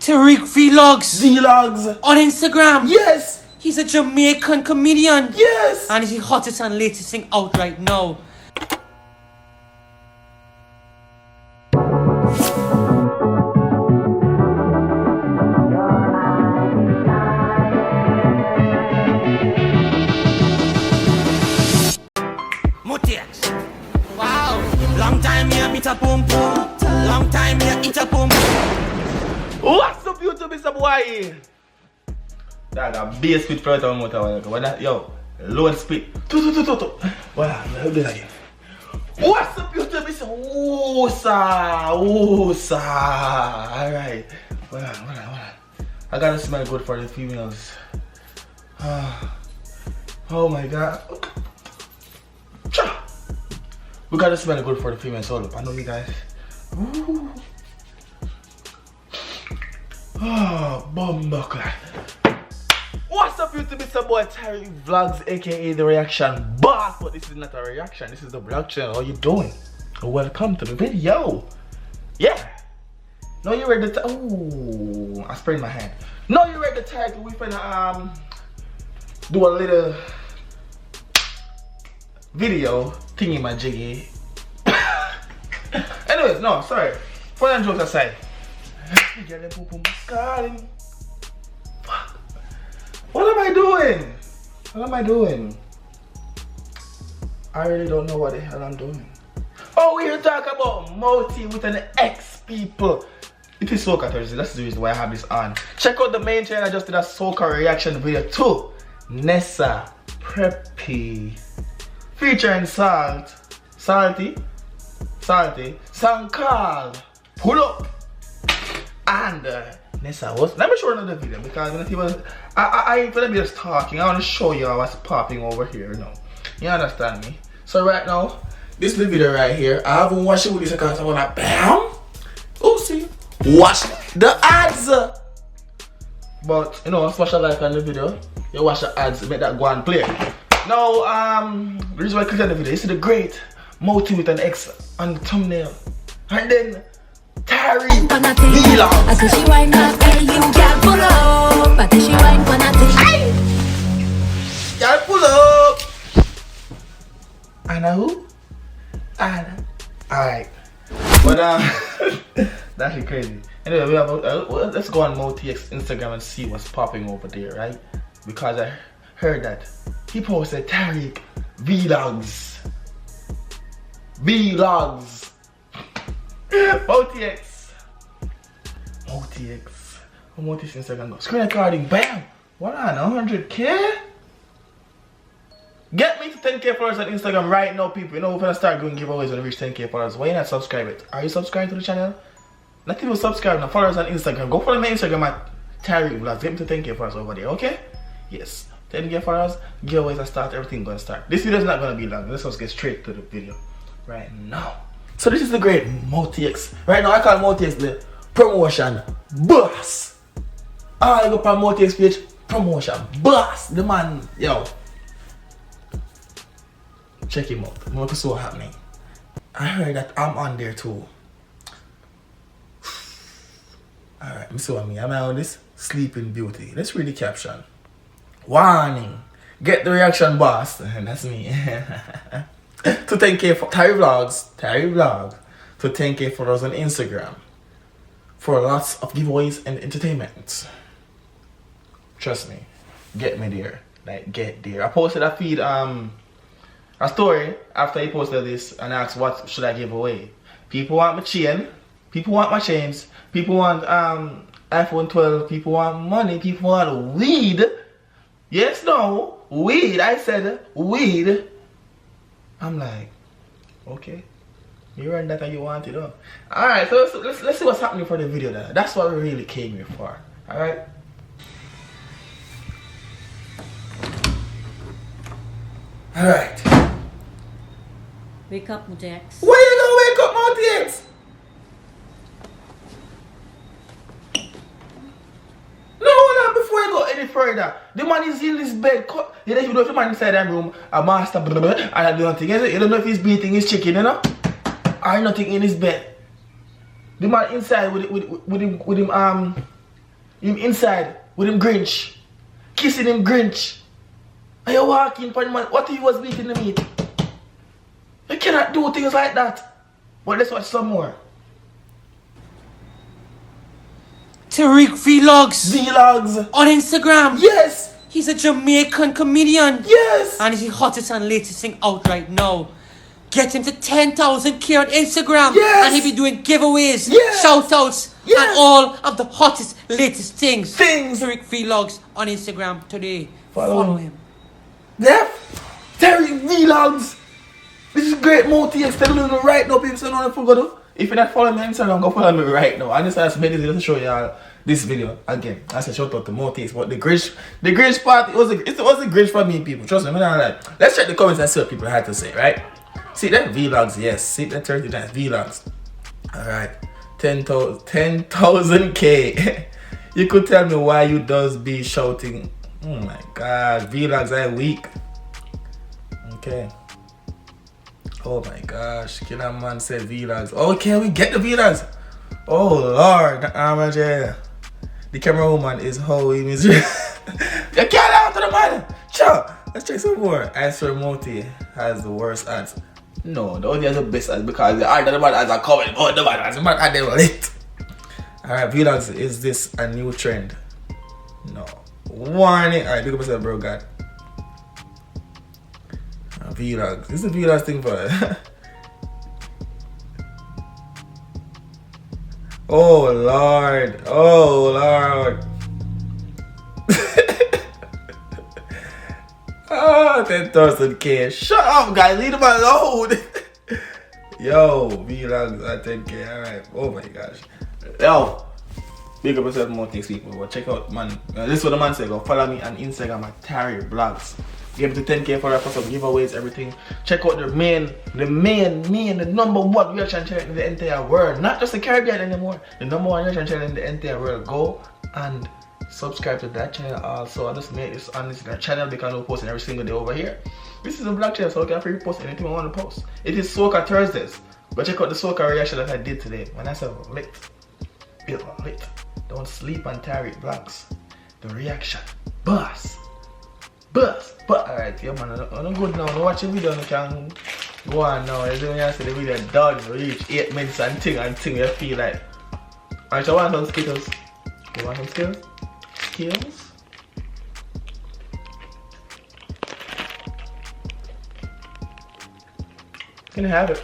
Tariq Vlogs. Vlogs. On Instagram. Yes. He's a Jamaican comedian. Yes. And he's the hottest and latest thing out right now. Mouttxt. Wow. Long time here meet a boom boom. Long time here eat a boom boom. What's up YouTube, Mr. Boy? That got bass spit for the motor. Yo, load spit. Voilà, I'll do that again. What's up YouTube, Mr. Wosa. Alright. Voilà. I gotta smell good for the females. Oh my god. We gotta smell good for the females. Hold up, I know you guys. Ooh. Oh, bumbuckler. What's up YouTube, it's your boy Tariq Vlogs, aka the reaction boss. But this is not a reaction, this is the vlog channel. How you doing? Welcome to the video. Yeah. No, you read the ooh, I sprained my hand. No, you read the title. We finna do a little video thingy my jiggy. Anyways, no, sorry. Fun and jokes aside. What am I doing? I really don't know what the hell I'm doing. Oh, we're here to talk about Mouttxt with an X, people. It is Soca Thursday, that's the reason why I have this on. Check out the main channel, I just did a Soca reaction video too. Nessa Preppy featuring Salty song called Pull Up. And Nessa was, let me show another video because when I ain't gonna be just talking, I want to show you what's popping over here, you know. You understand me? So right now, this is the video right here. I haven't watched it with this because I wanna bam. Oopsie. Watch the ads. But you know, smash a like on the video. You watch the ads, make that go and play. Now, the reason why I clicked on the video, you see the great Mouttxt with an X on the thumbnail. And then Tariq Vlogs. I said she wine up, hey, you can't pull up. I said she wine for nothing. Y'all pull up. Anna who? Anna. Alright. But that's actually crazy. Anyway, we have let's go on Mouttxt Instagram and see what's popping over there, right? Because I heard that he posted Tariq Vlogs. Mouttxt. Mouttxt Instagram go. Screen recording, bam! What on 100K? Get me to 10K followers on Instagram right now, people. You know we're gonna start doing giveaways when we reach 10K followers. Why you not subscribe it? Are you subscribed to the channel? Not even subscribe now, followers on Instagram. Go follow my Instagram at Tariq Vlogs. Get me to 10K followers over there, okay? Yes. 10K followers, giveaways are start, everything gonna start. This video is not gonna be long. Let's just get straight to the video right now. So this is the great Mouttxt. Right now I call Mouttxt the promotion boss. I go on Mouttxt page, promotion boss. The man, yo. Check him out. I'm gonna see what's happening. I heard that I'm on there too. Alright, let me see what I mean. I'm on this Sleeping Beauty. Let's read the caption. Warning. Get the reaction boss. That's me. To 10K for Tariq Vlogs. To 10K followers on Instagram. For lots of giveaways and entertainment. Trust me. Get me there. Like, get there. I posted a feed, a story after he posted this and asked what should I give away. People want my chain. People want my chains. People want iPhone 12. People want money. People want weed. Yes, no, weed. I said weed. I'm like, okay. You run that and you want it up. Alright, so let's see what's happening for the video then. That's what we really came here for. Alright. Alright. Wake up, Mouttxt. Why you gonna wake up, Mouttxt? No, hold on, before you go any further. The man is in this bed. You don't even know if the man inside that room, a master, and I do nothing. You don't know if he's beating his chicken, you know? Or nothing in his bed. The man inside with him him inside with him Grinch, kissing him Grinch. And you walk in, man, what if he was beating the meat? You cannot do things like that. But let's watch some more. Tariq Vlogs Vlogs. on Instagram. Yes. He's a Jamaican comedian. Yes. And he's the hottest and latest thing out right now. Get him to 10,000k on Instagram. Yes. And he'll be doing giveaways, Yes. shout outs, Yes. and all of the hottest, latest things. Things. Tariq Vlogs on Instagram today. Follow Follow him. him. Yeah. Terry Vlogs. This is great Mouttxt. Tell me right now, people. So no one go do. If you're not following me on Instagram, go follow me right now. I just made this video to show y'all this video again. I said shout out to Mouttxt, but the Grinch part, it was a Grinch for me, people. Trust me, I'm not like. Let's check the comments and see what people had to say, right? See that Vlogs, yes. See that 30 times Vlogs. Alright. 10,000k. You could tell me why you does be shouting. Oh my god, Vlogs are weak. Okay. Oh my gosh, Killer Man said Vlogs. Okay, we get the Vlogs. Oh Lord, the camera woman is how he is. You can't out to the man. Sure, let's check some more. I swear Mouttxt has the worst ads. No, the only has the best ads because the other man has a comment. Oh, the man has a man ad they want it. Alright, Vlogs, is this a new trend? No. Warning. Alright, look at myself, bro. God. Vlogs. This is a Vlogs thing for it. Oh Lord. Oh Lord. Oh, 10,000k. Shut up, guys. Leave them alone. Yo, Vlogs at 10k. Alright. Oh my gosh. Yo. Big up yourself, Mouttxt people. But check out, man. This is what the man said. Go follow me on Instagram at Terry Vlogs. Give it to 10k for some giveaways, everything. Check out the number one reaction channel in the entire world. Not just the Caribbean anymore. The number one reaction channel in the entire world. Go and subscribe to that channel also. I just made this on this channel because I'm posting every single day over here. This is a vlog channel, so I can free post anything I want to post. It is Soca Thursdays. But check out the Soca reaction that I did today. When I said lit. It was lit. Don't sleep on Terry Vlogs. The reaction. Boss. But alright, yeah man, I'm good now. I'm watching video and I can go on now. As when you see the video done, reach 8 minutes and thing you feel like. Alright, I want some Skittles. You want some Skittles? Skittles? Can I have it?